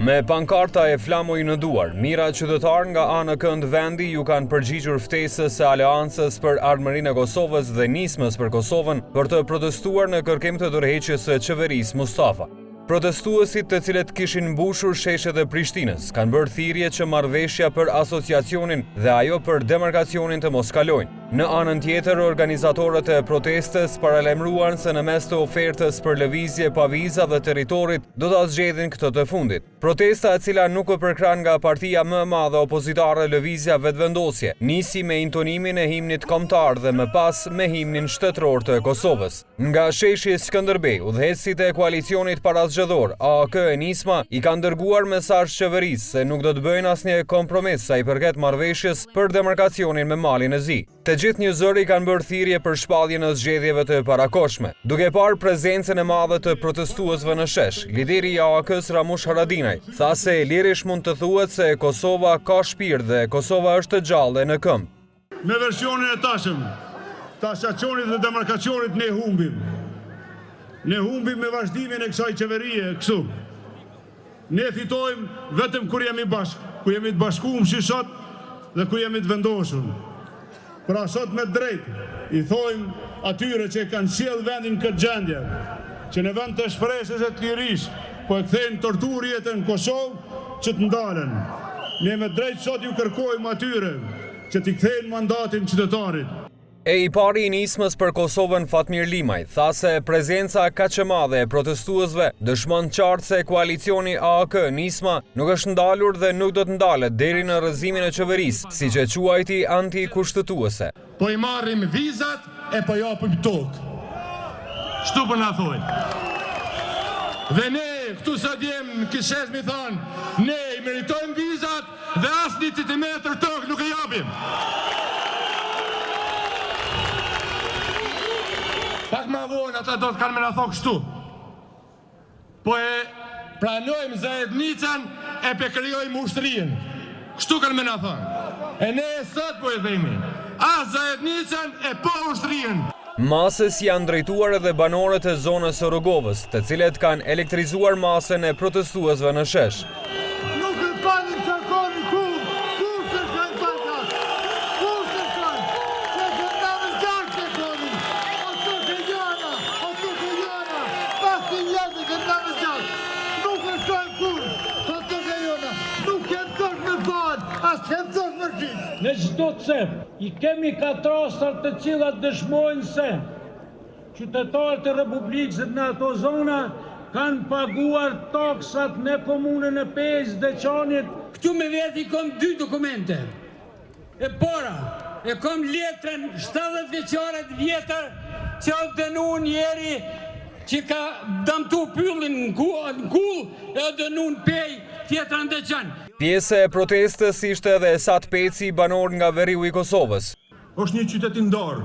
Me pankarta e flamoj në duar, mira qytetar nga anë kënd vendi ju kanë përgjigjur ftesës së Aleancës për Ardhmërinë e Kosovës dhe Nismës për Kosovën për të protestuar në kërkim të tërheqjes së qeverisë Mustafa. Protestuesit, të cilët kishin mbushur sheshet e Prishtinës, kanë bërë thirrje që marrëveshja për asociacionin dhe ajo për demarkacionin të mos kalojnë. Në anën tjetër, organizatorët e protestës paralajmëruan se në mes të ofertës për lëvizje pa viza dhe territorit do ta zgjedhin këtë të fundit. Protesta, e cila nuk u përkran nga partia më e madhe opozitare Lëvizja Vetëvendosje, nisi me intonimin e himnit kombëtar dhe më pas me himnin shtetëror të Kosovës. Nga sheshi Skënderbej, udhëheqësit e koalicionit parazgjedhor AAK e Nisma i kanë dërguar mesazh qeverisë se nuk do të bëjnë asnjë kompromis sa i përket marrëveshjes për demarkacionin me Malin e Zi. Të gjithë njerëzit kanë bërë thirrje për shpalljen e zgjedhjeve të parakohshme. Duke parë prezencën e madhe të protestuesve në shesh, lideri i AAK-s Ramush Haradinaj tha se lirish mund të thuhet se Kosova ka shpirt dhe Kosova është gjallë në këmbë. Me versionin e tashëm, tasacionit dhe demarkacionit ne humbim. Ne humbim me vazhdimin e kësaj qeverie kështu. Ne fitojmë vetëm kur jemi bashkë, kur jemi të bashkuar si sot dhe kur jemi të vendosur. Pra sot me drejt, i thojmë atyre që kanë sjell vendin këtë gjendje, që në vend të shpresës e të lirisë, po e kthejnë torturjetën në Kosovë që të ndalen. Ne me drejt sot ju kërkojmë atyre që t'i kthejnë mandatin qytetarit. E i pari i Nismës për Kosovën Fatmir Limaj tha se prezenca kaq e madhe e protestuesve dëshmon qartë se koalicioni AAK Nisma nuk është ndalur dhe nuk do të ndalet deri në rrëzimin e qeverisë, siç e quajti antikushtetuese. Po i marrim vizat e po japim tokë. Shtu po na thojnë. Dhe ne këtu sa djem kishes mi thonë, ne i meritojmë vizat dhe asnjë centimetër tokë nuk e japim. Pak ma vonë ata do të kanë me na thokë kështu. Po e pranojmë zajednicën e pe krijojmë ushtrinë. Kështu kanë me na thonë. E ne sot po e themi. As zajednicën e po ushtrinë. Masës janë drejtuar edhe banorët e zonës së Rogovës, të cilët kanë elektrizuar masën e protestuesve në shesh. Nuk e pani që koni kur që kanë pakat, kur që kanë, që kanë gjarë që koni, o të ke jona, pas të njëtë që kanë gjarë, nuk e kanë kur, o të ke jona, nuk e të me banë, as të të me rqitë. Në çdo cep, i kemi katrastër të cilat dëshmojnë se qytetarët e Republikës në ato zona kanë paguar taksat në komunën e Pezë dhe Qanit. Këtu me veti kom 2 dokumente. E para, e kom letrën 70 vjeçare vjetër që o dënu njeri që ka dëmtu pyllin në kull e o dënu në pej tjetër në Deçan. Pjesë e protestës ishte edhe Esat Peci, banor nga Veriu i Kosovës. Është një qytet i ndarë,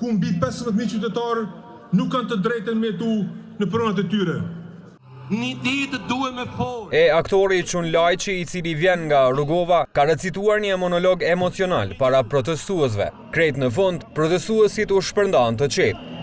ku mbi 15.000 qytetarë nuk kanë të drejtën me jetu në pronat e tyre. Një ditë duhet me folë. E aktori Çun Lajçi, i cili vjen nga Rugova, ka recituar një monolog emocional para protestuesve. Krejt në fund, protestuesit u shpërndan të qetë.